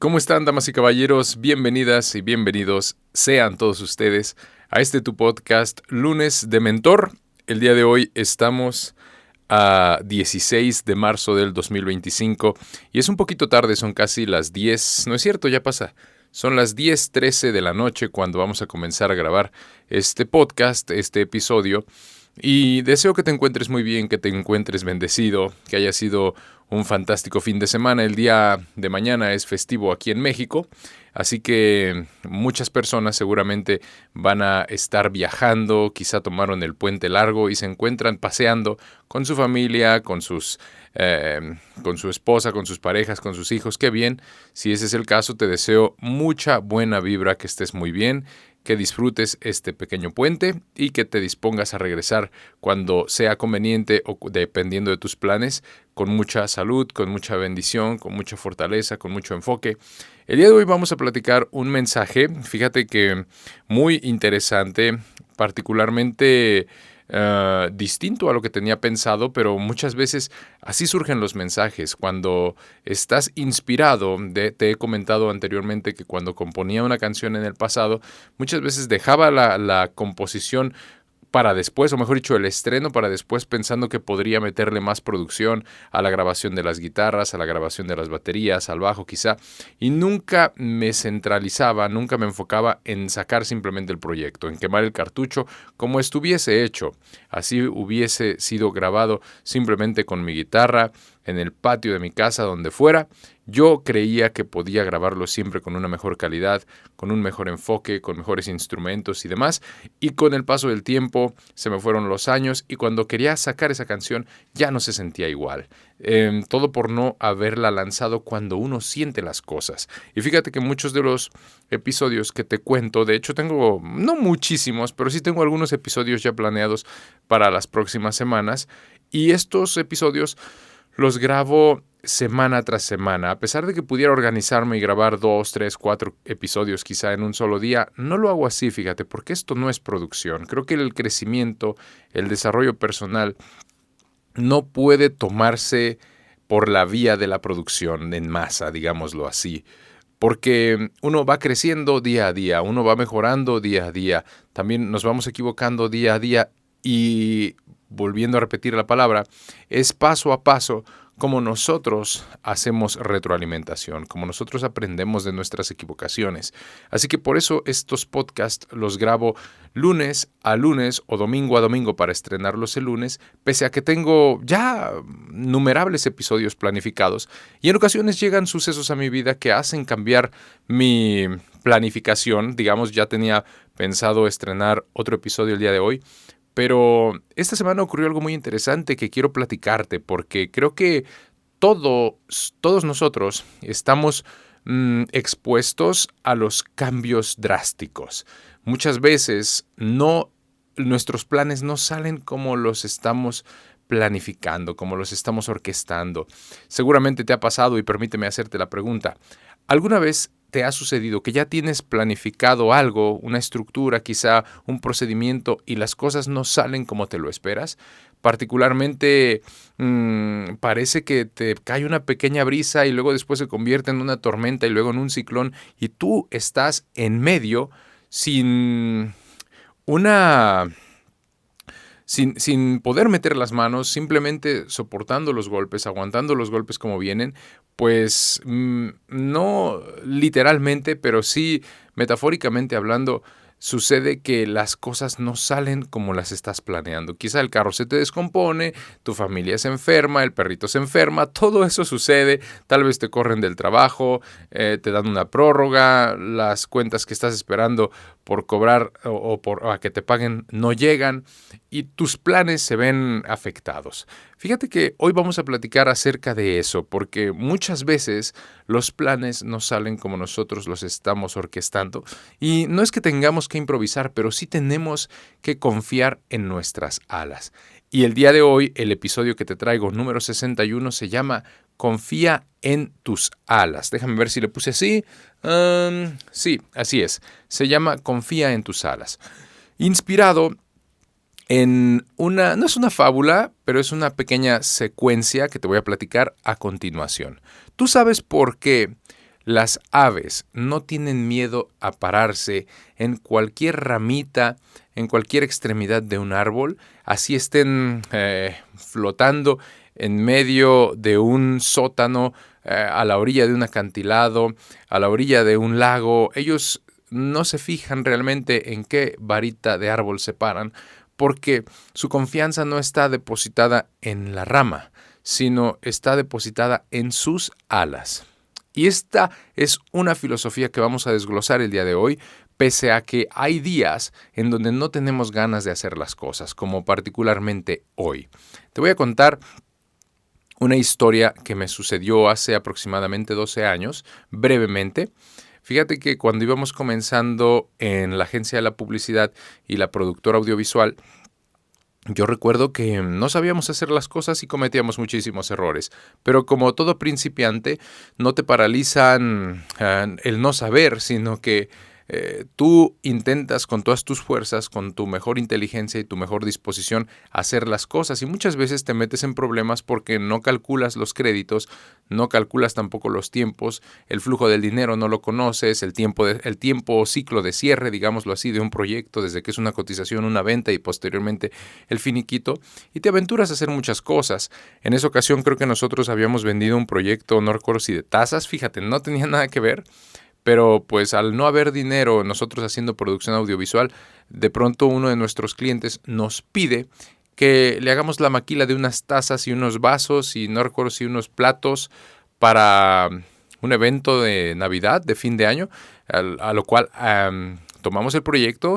¿Cómo están, damas y caballeros? Bienvenidas y bienvenidos sean todos ustedes a tu podcast Lunes de Mentor. El día de hoy estamos a 16 de marzo del 2025 y es un poquito tarde, son casi las 10, no es cierto, ya pasa. Son las 10:13 de la noche cuando vamos a comenzar a grabar este podcast, este episodio. Y deseo que te encuentres muy bien, que te encuentres bendecido, que haya sido un fantástico fin de semana. El día de mañana es festivo aquí en México, así que muchas personas seguramente van a estar viajando, quizá tomaron el puente largo y se encuentran paseando con su familia, con su esposa, con sus parejas, con sus hijos. Qué bien, si ese es el caso, te deseo mucha buena vibra, que estés muy bien, que disfrutes este pequeño puente y que te dispongas a regresar cuando sea conveniente o dependiendo de tus planes, con mucha salud, con mucha bendición, con mucha fortaleza, con mucho enfoque. El día de hoy vamos a platicar un mensaje, fíjate que muy interesante, particularmente distinto a lo que tenía pensado, pero muchas veces así surgen los mensajes. Cuando estás inspirado, te he comentado anteriormente que cuando componía una canción en el pasado, muchas veces dejaba la composición para después, o mejor dicho, el estreno para después, pensando que podría meterle más producción a la grabación de las guitarras, a la grabación de las baterías, al bajo quizá, y nunca me centralizaba, nunca me enfocaba en sacar simplemente el proyecto, en quemar el cartucho como estuviese hecho. Así hubiese sido grabado simplemente con mi guitarra, en el patio de mi casa, donde fuera. Yo creía que podía grabarlo siempre con una mejor calidad, con un mejor enfoque, con mejores instrumentos y demás. Y con el paso del tiempo se me fueron los años y cuando quería sacar esa canción ya no se sentía igual. Todo por no haberla lanzado cuando uno siente las cosas. Y fíjate que muchos de los episodios que te cuento, de hecho tengo no muchísimos, pero sí tengo algunos episodios ya planeados para las próximas semanas. Y estos episodios los grabo semana tras semana. A pesar de que pudiera organizarme y grabar 2, 3, 4 episodios quizá en un solo día, no lo hago así, fíjate, porque esto no es producción. Creo que el crecimiento, el desarrollo personal no puede tomarse por la vía de la producción en masa, digámoslo así. Porque uno va creciendo día a día, uno va mejorando día a día, también nos vamos equivocando día a día y, volviendo a repetir la palabra, es paso a paso como nosotros hacemos retroalimentación, como nosotros aprendemos de nuestras equivocaciones. Así que por eso estos podcasts los grabo lunes a lunes o domingo a domingo para estrenarlos el lunes, pese a que tengo ya innumerables episodios planificados y en ocasiones llegan sucesos a mi vida que hacen cambiar mi planificación. Digamos, ya tenía pensado estrenar otro episodio el día de hoy, pero esta semana ocurrió algo muy interesante que quiero platicarte porque creo que todos nosotros estamos expuestos a los cambios drásticos. Muchas veces nuestros planes no salen como los estamos planificando, como los estamos orquestando. Seguramente te ha pasado y permíteme hacerte la pregunta. ¿Alguna vez te ha sucedido que ya tienes planificado algo, una estructura, quizá un procedimiento, y las cosas no salen como te lo esperas? Particularmente parece que te cae una pequeña brisa y luego después se convierte en una tormenta y luego en un ciclón y tú estás en medio sin una... Sin poder meter las manos, simplemente soportando los golpes, aguantando los golpes como vienen, pues no literalmente, pero sí metafóricamente hablando, sucede que las cosas no salen como las estás planeando. Quizá el carro se te descompone, tu familia se enferma, el perrito se enferma, todo eso sucede, tal vez te corren del trabajo, te dan una prórroga, las cuentas que estás esperando por cobrar o a que te paguen no llegan y tus planes se ven afectados. Fíjate que hoy vamos a platicar acerca de eso, porque muchas veces los planes no salen como nosotros los estamos orquestando y no es que tengamos que improvisar, pero sí tenemos que confiar en nuestras alas. Y el día de hoy, el episodio que te traigo, número 61, se llama Confía en tus alas. Déjame ver si le puse así. Sí, así es. Se llama Confía en tus alas. Inspirado en no es una fábula, pero es una pequeña secuencia que te voy a platicar a continuación. ¿Tú sabes por qué Las aves no tienen miedo a pararse en cualquier ramita, en cualquier extremidad de un árbol, así estén flotando en medio de un sótano, a la orilla de un acantilado, a la orilla de un lago. Ellos no se fijan realmente en qué varita de árbol se paran, porque su confianza no está depositada en la rama, sino está depositada en sus alas. Y esta es una filosofía que vamos a desglosar el día de hoy, pese a que hay días en donde no tenemos ganas de hacer las cosas, como particularmente hoy. Te voy a contar una historia que me sucedió hace aproximadamente 12 años, brevemente. Fíjate que cuando íbamos comenzando en la agencia de la publicidad y la productora audiovisual, yo recuerdo que no sabíamos hacer las cosas y cometíamos muchísimos errores, pero como todo principiante, no te paralizan el no saber, sino que tú intentas con todas tus fuerzas, con tu mejor inteligencia y tu mejor disposición, hacer las cosas, y muchas veces te metes en problemas porque no calculas los créditos, no calculas tampoco los tiempos, el flujo del dinero no lo conoces, el tiempo o ciclo de cierre, digámoslo así, de un proyecto, desde que es una cotización, una venta y posteriormente el finiquito, y te aventuras a hacer muchas cosas. En esa ocasión creo que nosotros habíamos vendido un proyecto, no recuerdo si de tazas, fíjate, no tenía nada que ver, pero pues al no haber dinero, nosotros haciendo producción audiovisual, de pronto uno de nuestros clientes nos pide que le hagamos la maquila de unas tazas y unos vasos y no recuerdo si unos platos para un evento de Navidad, de fin de año, a lo cual tomamos el proyecto,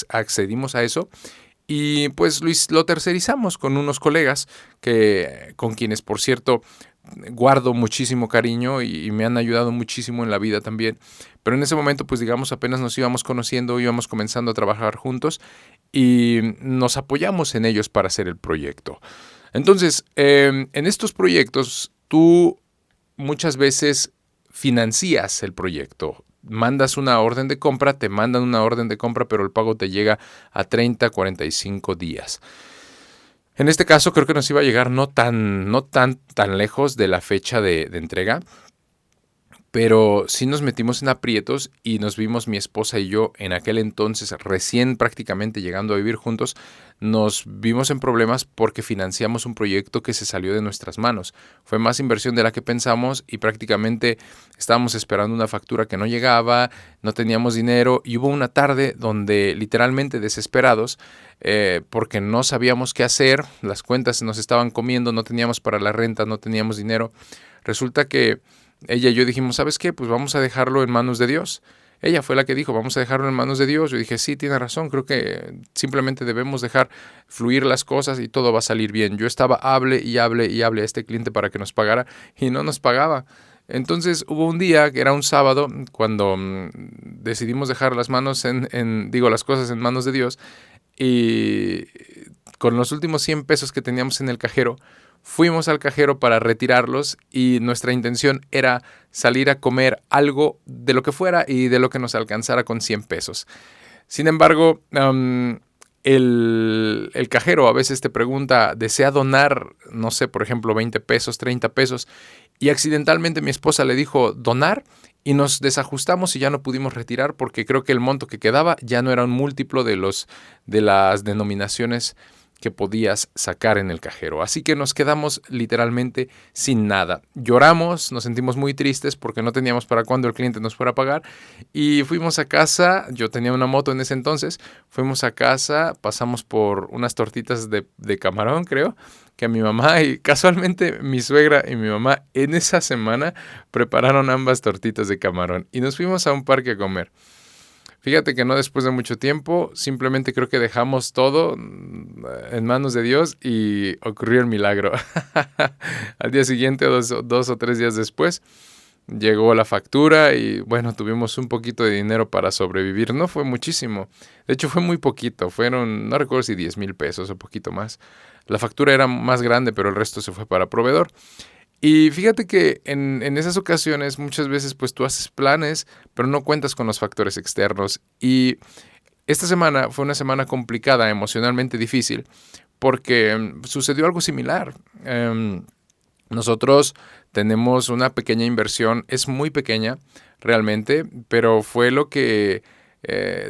accedimos a eso. Y pues lo tercerizamos con unos colegas con quienes, por cierto, guardo muchísimo cariño y me han ayudado muchísimo en la vida también. Pero en ese momento, pues digamos, apenas nos íbamos conociendo, íbamos comenzando a trabajar juntos y nos apoyamos en ellos para hacer el proyecto. Entonces, en estos proyectos, tú muchas veces financias el proyecto. Mandas una orden de compra, te mandan una orden de compra, pero el pago te llega a 30, 45 días. En este caso creo que nos iba a llegar no tan lejos de la fecha de entrega, pero sí nos metimos en aprietos y nos vimos mi esposa y yo en aquel entonces, recién prácticamente llegando a vivir juntos, nos vimos en problemas porque financiamos un proyecto que se salió de nuestras manos. Fue más inversión de la que pensamos y prácticamente estábamos esperando una factura que no llegaba, no teníamos dinero y hubo una tarde donde literalmente desesperados, porque no sabíamos qué hacer, las cuentas se nos estaban comiendo, no teníamos para la renta, no teníamos dinero. Resulta que ella y yo dijimos, ¿sabes qué? Pues vamos a dejarlo en manos de Dios. Ella fue la que dijo, vamos a dejarlo en manos de Dios. Yo dije, sí, tiene razón, creo que simplemente debemos dejar fluir las cosas y todo va a salir bien. Yo estaba hable a este cliente para que nos pagara y no nos pagaba. Entonces hubo un día, que era un sábado, cuando decidimos dejar las las cosas en manos de Dios, y con los últimos 100 pesos que teníamos en el cajero, fuimos al cajero para retirarlos y nuestra intención era salir a comer algo de lo que fuera y de lo que nos alcanzara con 100 pesos. Sin embargo, el cajero a veces te pregunta, ¿desea donar, no sé, por ejemplo, 20 pesos, 30 pesos? Y accidentalmente mi esposa le dijo, ¿donar? Y nos desajustamos y ya no pudimos retirar porque creo que el monto que quedaba ya no era un múltiplo de las denominaciones que podías sacar en el cajero. Así que nos quedamos literalmente sin nada. Lloramos, nos sentimos muy tristes porque no teníamos para cuándo el cliente nos fuera a pagar y fuimos a casa. Yo tenía una moto en ese entonces. Fuimos a casa, pasamos por unas tortitas de camarón, creo, que a mi mamá y casualmente mi suegra y mi mamá en esa semana prepararon ambas tortitas de camarón y nos fuimos a un parque a comer. Fíjate que no después de mucho tiempo, simplemente creo que dejamos todo en manos de Dios y ocurrió el milagro. Al día siguiente, dos o 3 días después, llegó la factura y bueno, tuvimos un poquito de dinero para sobrevivir. No fue muchísimo, de hecho fue muy poquito, no recuerdo si 10,000 pesos o poquito más. La factura era más grande, pero el resto se fue para proveedor. Y fíjate que en esas ocasiones muchas veces pues tú haces planes, pero no cuentas con los factores externos. Y esta semana fue una semana complicada, emocionalmente difícil, porque sucedió algo similar. Nosotros tenemos una pequeña inversión, es muy pequeña realmente, pero fue lo que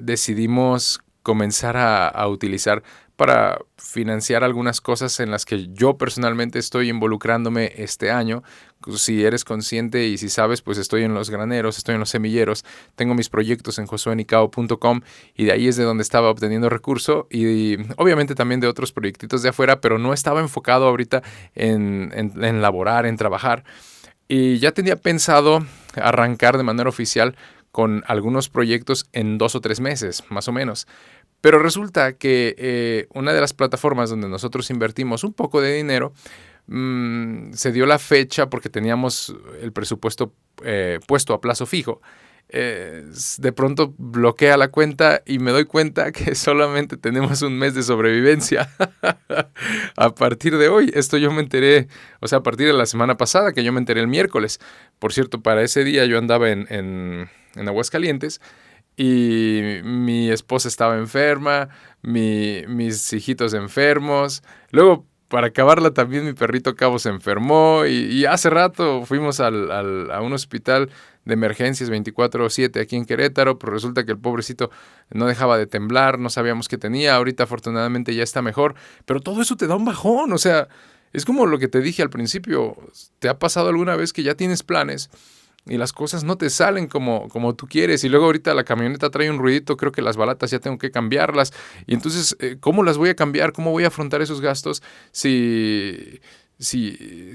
decidimos comenzar a utilizar para financiar algunas cosas en las que yo personalmente estoy involucrándome este año. Si eres consciente y si sabes, pues estoy en los graneros, estoy en los semilleros, tengo mis proyectos en josuenicao.com y de ahí es de donde estaba obteniendo recurso y obviamente también de otros proyectitos de afuera, pero no estaba enfocado ahorita en laborar, en trabajar. Y ya tenía pensado arrancar de manera oficial con algunos proyectos en 2 o 3 meses, más o menos. Pero resulta que una de las plataformas donde nosotros invertimos un poco de dinero, se dio la fecha porque teníamos el presupuesto puesto a plazo fijo. De pronto bloquea la cuenta y me doy cuenta que solamente tenemos un mes de sobrevivencia a partir de hoy. Esto yo me enteré, o sea, a partir de la semana pasada, que yo me enteré el miércoles. Por cierto, para ese día yo andaba en Aguascalientes y mi esposa estaba enferma, mis hijitos enfermos. Luego, para acabarla, también mi perrito Cabo se enfermó y hace rato fuimos a un hospital de emergencias 24/7 aquí en Querétaro, pero resulta que el pobrecito no dejaba de temblar, no sabíamos qué tenía, ahorita afortunadamente ya está mejor, pero todo eso te da un bajón, o sea, es como lo que te dije al principio, ¿te ha pasado alguna vez que ya tienes planes y las cosas no te salen como tú quieres? Y luego ahorita la camioneta trae un ruidito, creo que las balatas ya tengo que cambiarlas. Y entonces, ¿cómo las voy a cambiar? ¿Cómo voy a afrontar esos gastos si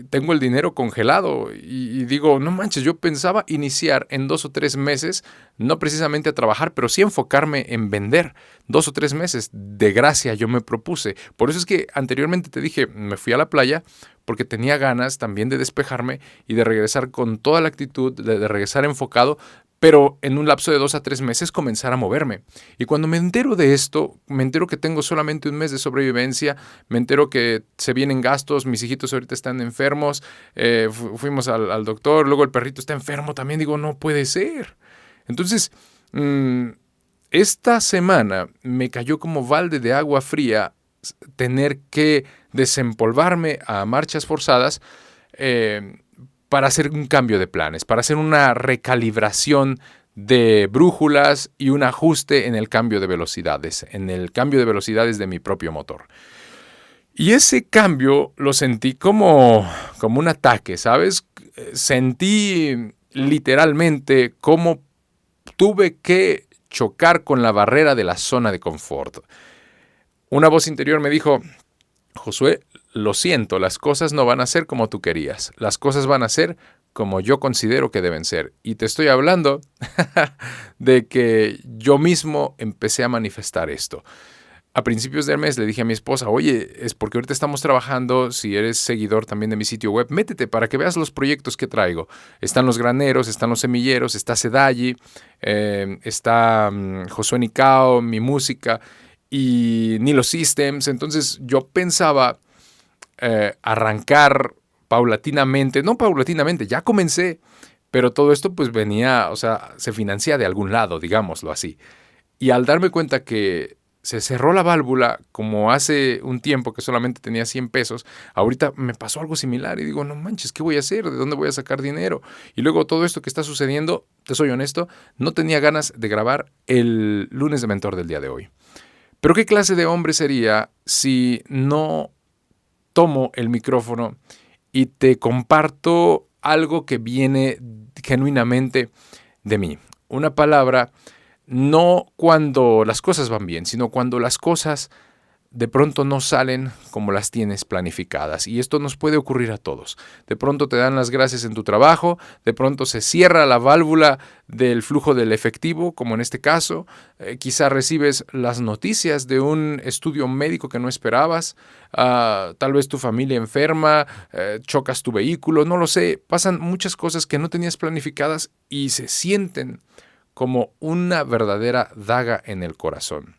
tengo el dinero congelado? Y digo, no manches, yo pensaba iniciar en 2 o 3 meses, no precisamente a trabajar, pero sí enfocarme en vender. 2 o 3 meses de gracia yo me propuse. Por eso es que anteriormente te dije, me fui a la playa porque tenía ganas también de despejarme y de regresar con toda la actitud, de regresar enfocado, pero en un lapso de 2 a 3 meses comenzar a moverme. Y cuando me entero de esto, me entero que tengo solamente un mes de sobrevivencia, me entero que se vienen gastos, mis hijitos ahorita están enfermos, fuimos al doctor, luego el perrito está enfermo también, digo, no puede ser. Entonces, esta semana me cayó como balde de agua fría tener que desempolvarme a marchas forzadas para hacer un cambio de planes, para hacer una recalibración de brújulas y un ajuste en el cambio de velocidades, de mi propio motor. Y ese cambio lo sentí como un ataque, ¿sabes? Sentí literalmente como tuve que chocar con la barrera de la zona de confort. Una voz interior me dijo, Josué, lo siento, las cosas no van a ser como tú querías. Las cosas van a ser como yo considero que deben ser. Y te estoy hablando de que yo mismo empecé a manifestar esto. A principios del mes le dije a mi esposa, oye, es porque ahorita estamos trabajando, si eres seguidor también de mi sitio web, métete para que veas los proyectos que traigo. Están los graneros, están los semilleros, está Sedalli, está Josué Nicao, mi música y Nilo Systems. Entonces yo pensaba arrancar paulatinamente, no paulatinamente, ya comencé, pero todo esto pues venía, o sea, se financia de algún lado, digámoslo así. Y al darme cuenta que se cerró la válvula como hace un tiempo que solamente tenía 100 pesos, ahorita me pasó algo similar y digo, no manches, ¿qué voy a hacer? ¿De dónde voy a sacar dinero? Y luego todo esto que está sucediendo, te soy honesto, no tenía ganas de grabar el lunes de mentor del día de hoy. Pero ¿qué clase de hombre sería si no tomo el micrófono y te comparto algo que viene genuinamente de mí? Una palabra no cuando las cosas van bien, sino cuando las cosas de pronto no salen como las tienes planificadas. Y esto nos puede ocurrir a todos. De pronto te dan las gracias en tu trabajo, de pronto se cierra la válvula del flujo del efectivo, como en este caso. Quizá recibes las noticias de un estudio médico que no esperabas, tal vez tu familia enferma, chocas tu vehículo, no lo sé. Pasan muchas cosas que no tenías planificadas y se sienten como una verdadera daga en el corazón.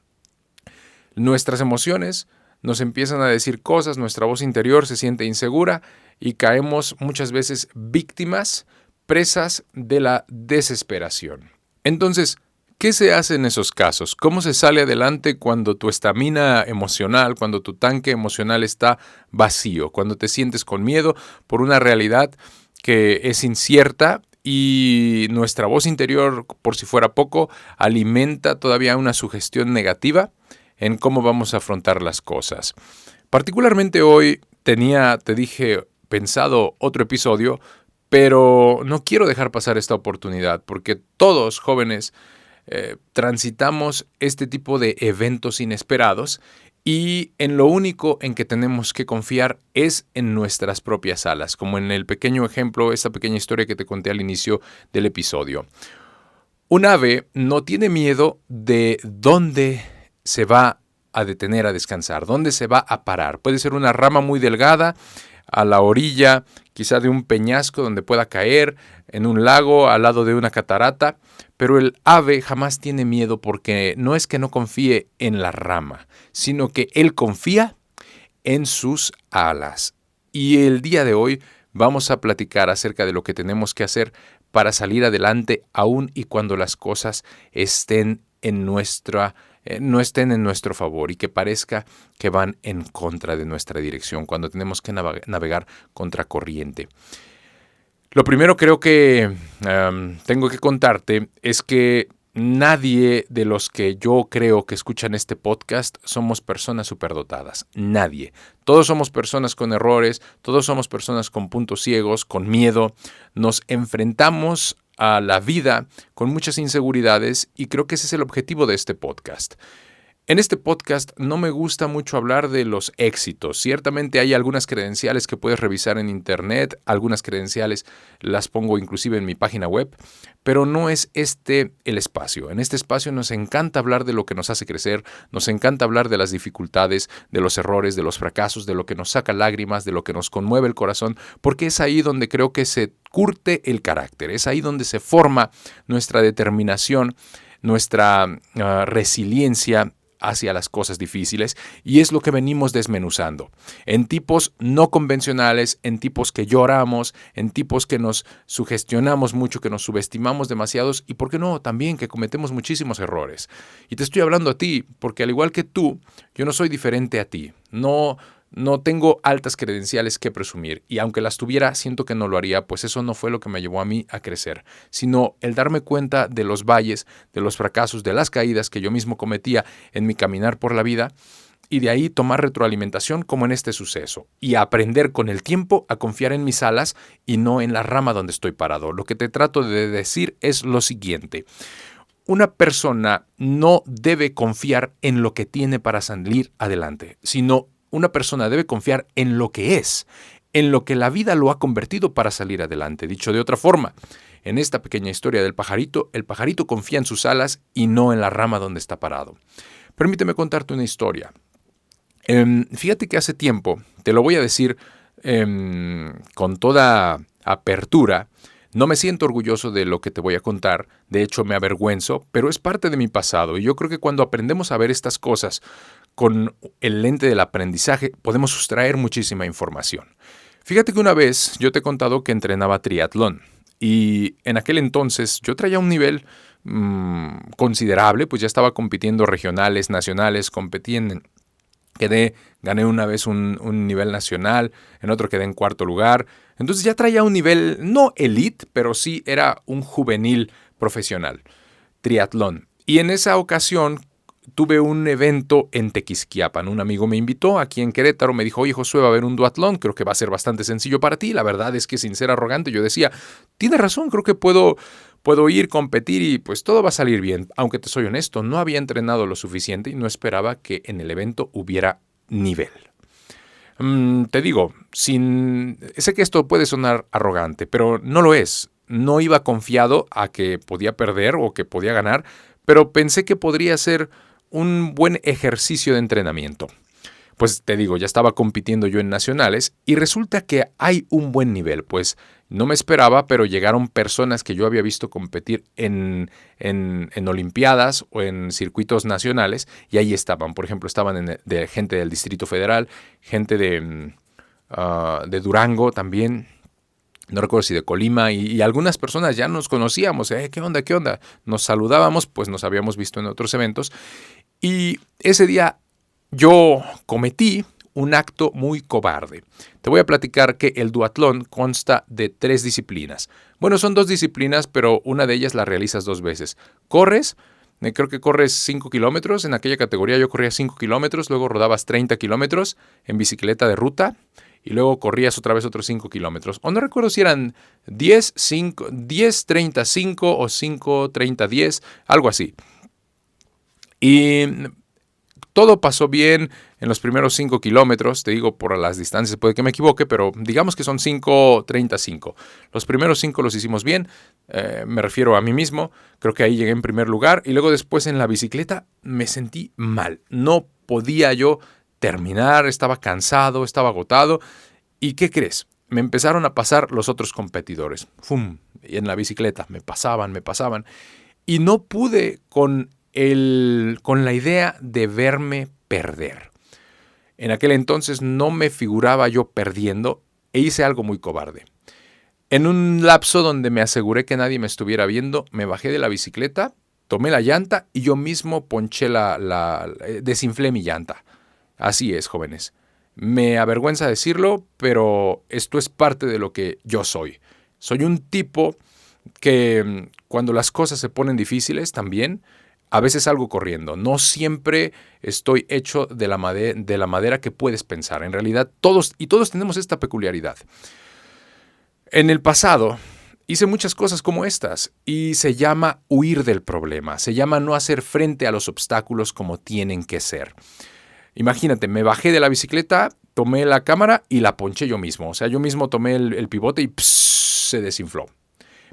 Nuestras emociones nos empiezan a decir cosas, nuestra voz interior se siente insegura y caemos muchas veces víctimas, presas de la desesperación. Entonces, ¿Qué se hace en esos casos? ¿Cómo se sale adelante cuando tu estamina emocional, cuando tu tanque emocional está vacío, cuando te sientes con miedo por una realidad que es incierta y nuestra voz interior, por si fuera poco, alimenta todavía una sugestión negativa en cómo vamos a afrontar las cosas? Particularmente hoy tenía, te dije, pensado otro episodio, pero no quiero dejar pasar esta oportunidad porque todos jóvenes transitamos este tipo de eventos inesperados y en lo único en que tenemos que confiar es en nuestras propias alas, como en el pequeño ejemplo, esta pequeña historia que te conté al inicio del episodio. Un ave no tiene miedo de dónde se va a detener a descansar, dónde se va a parar. Puede ser una rama muy delgada, a la orilla quizá de un peñasco donde pueda caer, en un lago, al lado de una catarata, pero el ave jamás tiene miedo porque no es que no confíe en la rama, sino que él confía en sus alas. Y el día de hoy vamos a platicar acerca de lo que tenemos que hacer para salir adelante aún y cuando las cosas estén no estén en nuestro favor y que parezca que van en contra de nuestra dirección, cuando tenemos que navegar contracorriente. Lo primero creo que tengo que contarte es que nadie de los que yo creo que escuchan este podcast somos personas superdotadas. Nadie. Todos somos personas con errores, todos somos personas con puntos ciegos, con miedo. Nos enfrentamos a la vida con muchas inseguridades y creo que ese es el objetivo de este podcast. En este podcast no me gusta mucho hablar de los éxitos. Ciertamente hay algunas credenciales que puedes revisar en internet, algunas credenciales las pongo inclusive en mi página web, pero no es este el espacio. En este espacio nos encanta hablar de lo que nos hace crecer, nos encanta hablar de las dificultades, de los errores, de los fracasos, de lo que nos saca lágrimas, de lo que nos conmueve el corazón, porque es ahí donde creo que se curte el carácter, es ahí donde se forma nuestra determinación, nuestra resiliencia hacia las cosas difíciles, y es lo que venimos desmenuzando en tipos no convencionales, en tipos que lloramos, en tipos que nos sugestionamos mucho, que nos subestimamos demasiados y, ¿por qué no?, también que cometemos muchísimos errores. Y te estoy hablando a ti porque, al igual que tú, yo no soy diferente a ti. No tengo altas credenciales que presumir, y aunque las tuviera, siento que no lo haría, pues eso no fue lo que me llevó a mí a crecer, sino el darme cuenta de los valles, de los fracasos, de las caídas que yo mismo cometía en mi caminar por la vida, y de ahí tomar retroalimentación como en este suceso, y aprender con el tiempo a confiar en mis alas y no en la rama donde estoy parado. Lo que te trato de decir es lo siguiente: una persona no debe confiar en lo que tiene para salir adelante, sino una persona debe confiar en lo que es, en lo que la vida lo ha convertido para salir adelante. Dicho de otra forma, en esta pequeña historia del pajarito, el pajarito confía en sus alas y no en la rama donde está parado. Permíteme contarte una historia. Fíjate que hace tiempo, te lo voy a decir con toda apertura, no me siento orgulloso de lo que te voy a contar, de hecho me avergüenzo, pero es parte de mi pasado, y yo creo que cuando aprendemos a ver estas cosas con el lente del aprendizaje, podemos sustraer muchísima información. Fíjate que una vez yo te he contado que entrenaba triatlón, y en aquel entonces yo traía un nivel considerable, pues ya estaba compitiendo regionales, nacionales, gané una vez un nivel nacional, en otro quedé en cuarto lugar. Entonces ya traía un nivel, no elite, pero sí era un juvenil profesional, triatlón. Y en esa ocasión tuve un evento en Tequisquiapan. Un amigo me invitó aquí en Querétaro, me dijo: oye, Josué, va a haber un duatlón, creo que va a ser bastante sencillo para ti. La verdad es que, sin ser arrogante, yo decía, tiene razón, creo que puedo ir, competir y pues todo va a salir bien. Aunque te soy honesto, no había entrenado lo suficiente y no esperaba que en el evento hubiera nivel. Te digo, sé que esto puede sonar arrogante, pero no lo es. No iba confiado a que podía perder o que podía ganar, pero pensé que podría ser un buen ejercicio de entrenamiento. Pues te digo, ya estaba compitiendo yo en nacionales y resulta que hay un buen nivel, pues no me esperaba, pero llegaron personas que yo había visto competir en olimpiadas o en circuitos nacionales, y ahí estaban. Por ejemplo, estaban de gente del Distrito Federal, gente de Durango también, no recuerdo si de Colima, y algunas personas ya nos conocíamos. ¿Qué onda? ¿Qué onda? Nos saludábamos, pues nos habíamos visto en otros eventos. Y ese día yo cometí un acto muy cobarde. Te voy a platicar que el duatlón consta de 3 disciplinas. Bueno, son 2 disciplinas, pero una de ellas la realizas 2 veces. Corres, creo que corres 5 kilómetros. En aquella categoría yo corría 5 kilómetros, luego rodabas 30 kilómetros en bicicleta de ruta y luego corrías otra vez otros 5 kilómetros. O no recuerdo si eran 10, 5, 10, 30, 5 o 5, 30, 10, algo así. Y todo pasó bien en los primeros 5 kilómetros, te digo por las distancias, puede que me equivoque, pero digamos que son 5:35. Los primeros 5 los hicimos bien, me refiero a mí mismo, creo que ahí llegué en primer lugar y luego después en la bicicleta me sentí mal, no podía yo terminar, estaba cansado, estaba agotado. ¿Y qué crees? Me empezaron a pasar los otros competidores. ¡Fum! Y en la bicicleta me pasaban. Y no pude con la idea de verme perder. En aquel entonces no me figuraba yo perdiendo e hice algo muy cobarde. En un lapso donde me aseguré que nadie me estuviera viendo, me bajé de la bicicleta, tomé la llanta y yo mismo ponché desinflé mi llanta. Así es, jóvenes. Me avergüenza decirlo, pero esto es parte de lo que yo soy. Soy un tipo que cuando las cosas se ponen difíciles también, a veces salgo corriendo. No siempre estoy hecho de la madera que puedes pensar. En realidad, todos tenemos esta peculiaridad. En el pasado, hice muchas cosas como estas y se llama huir del problema. Se llama no hacer frente a los obstáculos como tienen que ser. Imagínate, me bajé de la bicicleta, tomé la cámara y la ponché yo mismo. O sea, yo mismo tomé el pivote y se desinfló.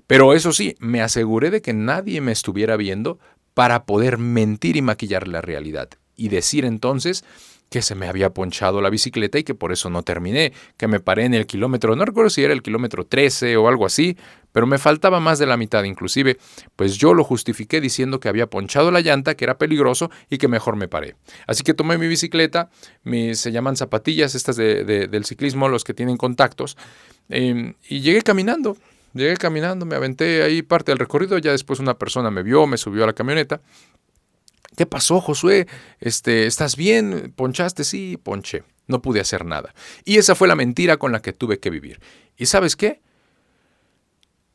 Pero eso sí, me aseguré de que nadie me estuviera viendo para poder mentir y maquillar la realidad. Y decir entonces que se me había ponchado la bicicleta y que por eso no terminé, que me paré en el kilómetro, no recuerdo si era el kilómetro 13 o algo así, pero me faltaba más de la mitad inclusive, pues yo lo justifiqué diciendo que había ponchado la llanta, que era peligroso y que mejor me paré. Así que tomé mi bicicleta, se llaman zapatillas estas del ciclismo, los que tienen contactos, y llegué caminando, me aventé ahí parte del recorrido, ya después una persona me vio, me subió a la camioneta. ¿Qué pasó, Josué? ¿Estás bien? ¿Ponchaste? Sí, ponché. No pude hacer nada. Y esa fue la mentira con la que tuve que vivir. ¿Y sabes qué?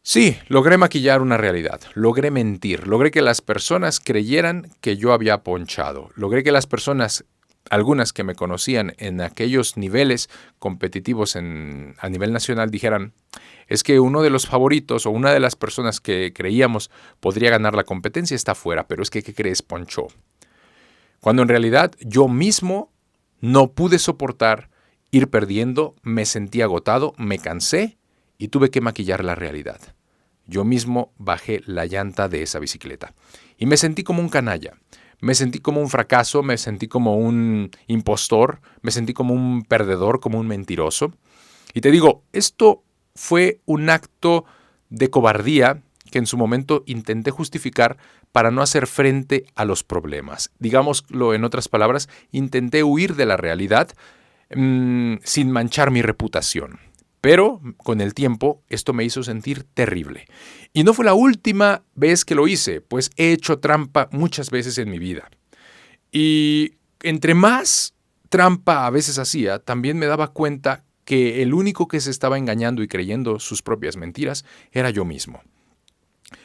Sí, logré maquillar una realidad. Logré mentir. Logré que las personas creyeran que yo había ponchado. Logré que las personas, algunas que me conocían en aquellos niveles competitivos a nivel nacional, dijeran, es que uno de los favoritos o una de las personas que creíamos podría ganar la competencia está fuera, pero es que, ¿qué crees? Ponchó. Cuando en realidad yo mismo no pude soportar ir perdiendo, me sentí agotado, me cansé y tuve que maquillar la realidad. Yo mismo bajé la llanta de esa bicicleta y me sentí como un canalla. Me sentí como un fracaso, me sentí como un impostor, me sentí como un perdedor, como un mentiroso. Y te digo, esto fue un acto de cobardía que en su momento intenté justificar para no hacer frente a los problemas. Digámoslo en otras palabras, intenté huir de la realidad sin manchar mi reputación. Pero con el tiempo esto me hizo sentir terrible. Y no fue la última vez que lo hice, pues he hecho trampa muchas veces en mi vida. Y entre más trampa a veces hacía, también me daba cuenta que el único que se estaba engañando y creyendo sus propias mentiras era yo mismo.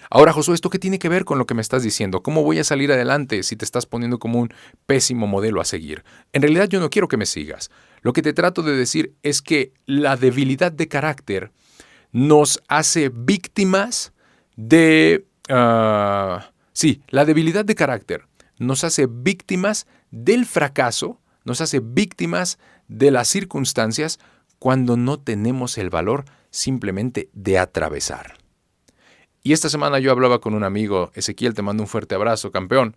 Ahora, Josué, ¿esto qué tiene que ver con lo que me estás diciendo? ¿Cómo voy a salir adelante si te estás poniendo como un pésimo modelo a seguir? En realidad yo no quiero que me sigas. Lo que te trato de decir es que la debilidad de carácter nos hace víctimas de... la debilidad de carácter nos hace víctimas del fracaso, nos hace víctimas de las circunstancias cuando no tenemos el valor simplemente de atravesar. Y esta semana yo hablaba con un amigo, Ezequiel, te mando un fuerte abrazo, campeón.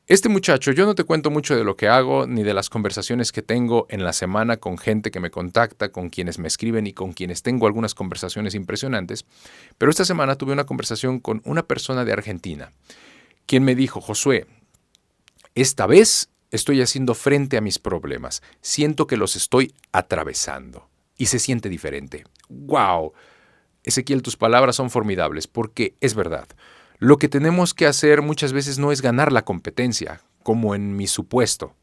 Este muchacho, yo no te cuento mucho de lo que hago, ni de las conversaciones que tengo en la semana con gente que me contacta, con quienes me escriben y con quienes tengo algunas conversaciones impresionantes, pero esta semana tuve una conversación con una persona de Argentina, quien me dijo, Josué, esta vez estoy haciendo frente a mis problemas, siento que los estoy atravesando y se siente diferente. ¡Wow! Ezequiel, tus palabras son formidables, porque es verdad. Lo que tenemos que hacer muchas veces no es ganar la competencia, como en mi supuesto.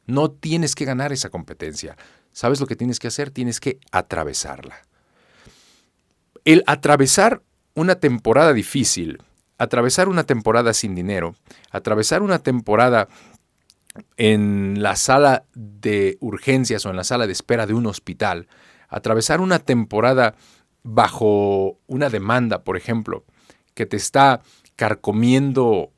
No tienes que ganar esa competencia. ¿Sabes lo que tienes que hacer? Tienes que atravesarla. El atravesar una temporada difícil, atravesar una temporada sin dinero, atravesar una temporada en la sala de urgencias o en la sala de espera de un hospital, atravesar una temporada bajo una demanda, por ejemplo, que te está carcomiendo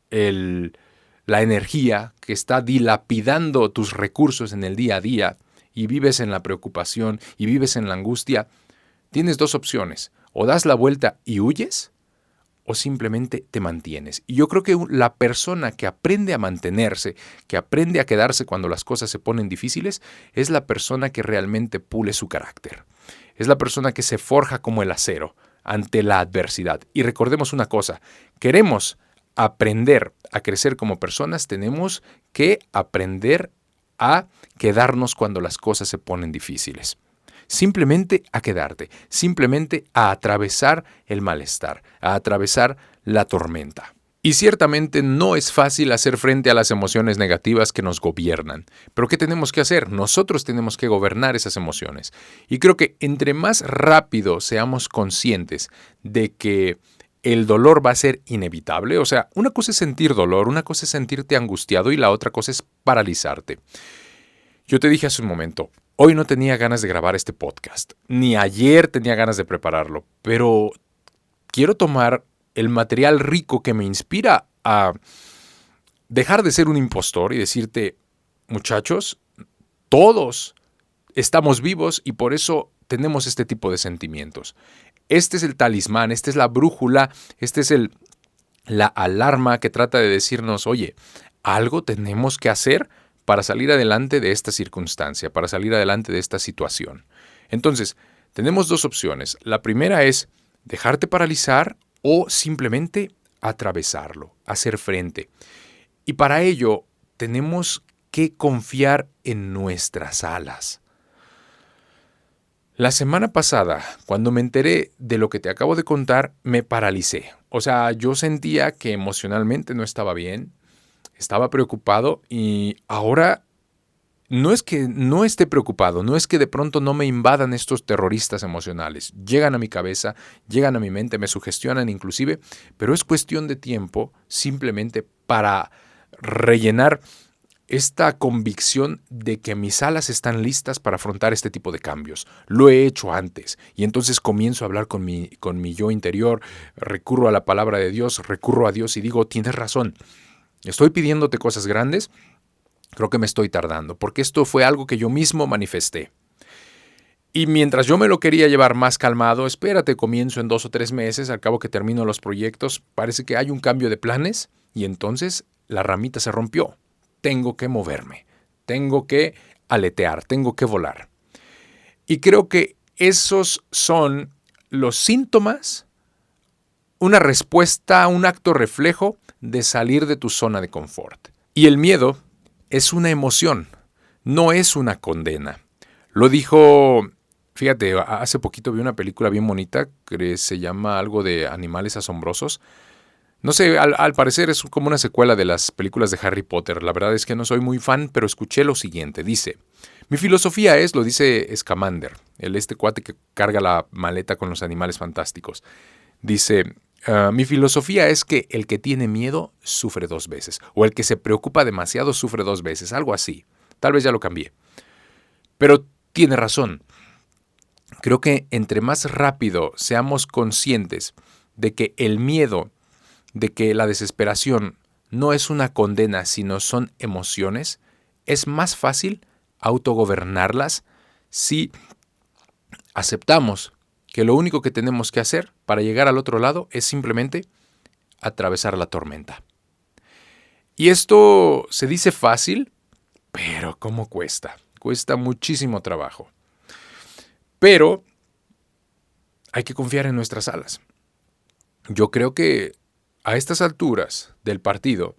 la energía, que está dilapidando tus recursos en el día a día y vives en la preocupación y vives en la angustia, tienes dos opciones: o das la vuelta y huyes, o simplemente te mantienes. Y yo creo que la persona que aprende a mantenerse, que aprende a quedarse cuando las cosas se ponen difíciles, es la persona que realmente pule su carácter. Es la persona que se forja como el acero ante la adversidad. Y recordemos una cosa: queremos aprender a crecer como personas, tenemos que aprender a quedarnos cuando las cosas se ponen difíciles. Simplemente a quedarte, simplemente a atravesar el malestar, a atravesar la tormenta. Y ciertamente no es fácil hacer frente a las emociones negativas que nos gobiernan. Pero ¿qué tenemos que hacer? Nosotros tenemos que gobernar esas emociones. Y creo que entre más rápido seamos conscientes de que el dolor va a ser inevitable, o sea, una cosa es sentir dolor, una cosa es sentirte angustiado y la otra cosa es paralizarte. Yo te dije hace un momento, hoy no tenía ganas de grabar este podcast, ni ayer tenía ganas de prepararlo, pero quiero tomar el material rico que me inspira a dejar de ser un impostor y decirte: muchachos, todos estamos vivos y por eso tenemos este tipo de sentimientos. Este es el talismán, esta es la brújula, esta es la alarma que trata de decirnos: oye, algo tenemos que hacer para salir adelante de esta circunstancia, para salir adelante de esta situación. Entonces, tenemos dos opciones. La primera es dejarte paralizar o simplemente atravesarlo, hacer frente. Y para ello tenemos que confiar en nuestras alas. La semana pasada, cuando me enteré de lo que te acabo de contar, me paralicé. O sea, yo sentía que emocionalmente no estaba bien, estaba preocupado y ahora no es que no esté preocupado, no es que de pronto no me invadan estos terroristas emocionales. Llegan a mi cabeza, llegan a mi mente, me sugestionan inclusive, pero es cuestión de tiempo simplemente para rellenar esta convicción de que mis alas están listas para afrontar este tipo de cambios. Lo he hecho antes y entonces comienzo a hablar con mi yo interior, recurro a la palabra de Dios, recurro a Dios y digo: tienes razón. Estoy pidiéndote cosas grandes, creo que me estoy tardando, porque esto fue algo que yo mismo manifesté. Y mientras yo me lo quería llevar más calmado, espérate, comienzo en 2 o 3 meses, al cabo que termino los proyectos, parece que hay un cambio de planes y entonces la ramita se rompió. Tengo que moverme, tengo que aletear, tengo que volar. Y creo que esos son los síntomas, una respuesta, un acto reflejo de salir de tu zona de confort. Y el miedo es una emoción, no es una condena. Lo dijo, fíjate, hace poquito vi una película bien bonita que se llama algo de animales asombrosos. No sé, al parecer es como una secuela de las películas de Harry Potter. La verdad es que no soy muy fan, pero escuché lo siguiente. Dice: mi filosofía es, lo dice Scamander, este cuate que carga la maleta con los animales fantásticos. Dice: mi filosofía es que el que tiene miedo sufre 2 veces, o el que se preocupa demasiado sufre 2 veces, algo así. Tal vez ya lo cambié. Pero tiene razón. Creo que entre más rápido seamos conscientes de que el miedo, de que la desesperación no es una condena, sino son emociones, es más fácil autogobernarlas si aceptamos que lo único que tenemos que hacer para llegar al otro lado es simplemente atravesar la tormenta. Y esto se dice fácil, pero ¿cómo cuesta? Cuesta muchísimo trabajo. Pero hay que confiar en nuestras alas. Yo creo que a estas alturas del partido,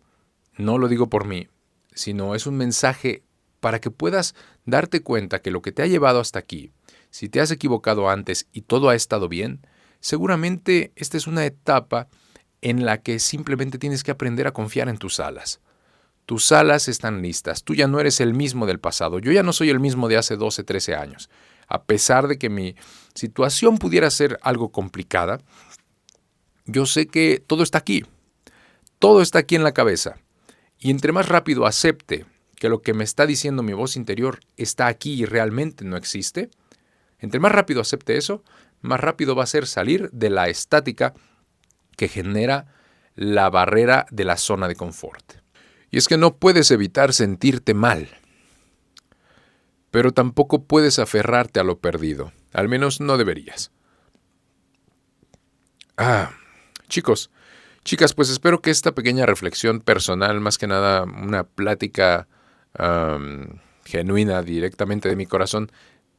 no lo digo por mí, sino es un mensaje para que puedas darte cuenta que lo que te ha llevado hasta aquí, si te has equivocado antes y todo ha estado bien, seguramente esta es una etapa en la que simplemente tienes que aprender a confiar en tus alas. Tus alas están listas. Tú ya no eres el mismo del pasado. Yo ya no soy el mismo de hace 12, 13 años. A pesar de que mi situación pudiera ser algo complicada, yo sé que todo está aquí. Todo está aquí en la cabeza. Y entre más rápido acepte que lo que me está diciendo mi voz interior está aquí y realmente no existe, entre más rápido acepte eso, más rápido va a ser salir de la estática que genera la barrera de la zona de confort. Y es que no puedes evitar sentirte mal, pero tampoco puedes aferrarte a lo perdido. Al menos no deberías. Chicos, chicas, pues espero que esta pequeña reflexión personal, más que nada una plática genuina directamente de mi corazón,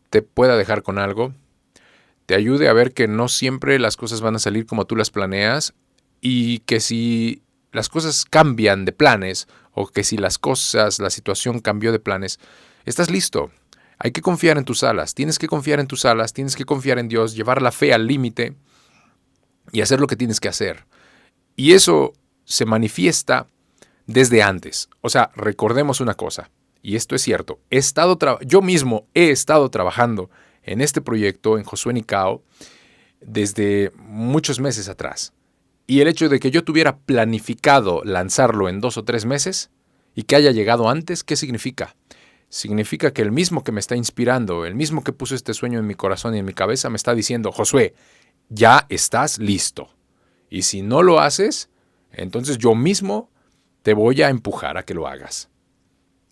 te pueda dejar con algo, te ayude a ver que no siempre las cosas van a salir como tú las planeas y que si las cosas cambian de planes o que si la situación cambió de planes, estás listo. Hay que confiar en tus alas, tienes que confiar en tus alas, tienes que confiar en Dios, llevar la fe al límite y hacer lo que tienes que hacer. Y eso se manifiesta desde antes. O sea, recordemos una cosa, y esto es cierto, yo mismo he estado trabajando en este proyecto, en Josué Nicao, desde muchos meses atrás. Y el hecho de que yo tuviera planificado lanzarlo en 2 o 3 meses y que haya llegado antes, ¿qué significa? Significa que el mismo que me está inspirando, el mismo que puso este sueño en mi corazón y en mi cabeza, me está diciendo, Josué, ya estás listo. Y si no lo haces, entonces yo mismo te voy a empujar a que lo hagas.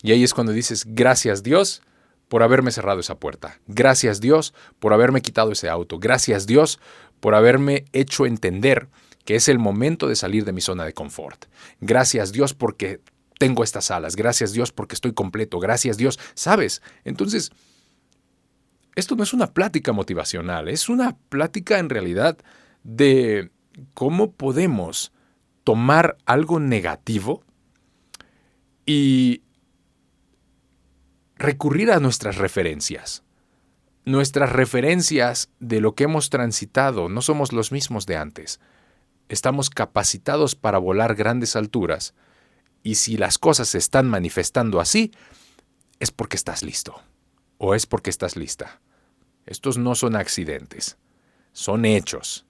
Y ahí es cuando dices, gracias Dios por haberme cerrado esa puerta. Gracias Dios por haberme quitado ese auto. Gracias Dios por haberme hecho entender que es el momento de salir de mi zona de confort. Gracias Dios porque tengo estas alas. Gracias Dios porque estoy completo. Gracias Dios. ¿Sabes? Entonces, esto no es una plática motivacional. Es una plática en realidad de cómo podemos tomar algo negativo y recurrir a nuestras referencias. Nuestras referencias de lo que hemos transitado no somos los mismos de antes. Estamos capacitados para volar grandes alturas y si las cosas se están manifestando así, es porque estás listo o es porque estás lista. Estos no son accidentes, son hechos,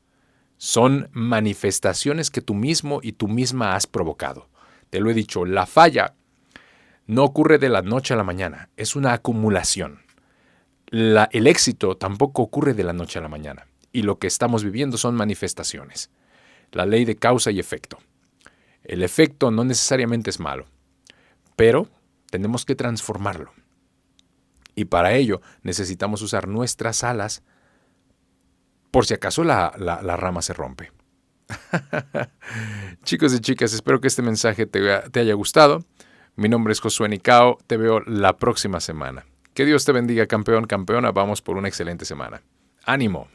son manifestaciones que tú mismo y tú misma has provocado. Te lo he dicho, la falla no ocurre de la noche a la mañana, es una acumulación. El éxito tampoco ocurre de la noche a la mañana y lo que estamos viviendo son manifestaciones. La ley de causa y efecto. El efecto no necesariamente es malo, pero tenemos que transformarlo. Y para ello necesitamos usar nuestras alas por si acaso la rama se rompe. Chicos y chicas, espero que este mensaje te haya gustado. Mi nombre es Josué Nicao. Te veo la próxima semana. Que Dios te bendiga, campeón, campeona. Vamos por una excelente semana. ¡Ánimo!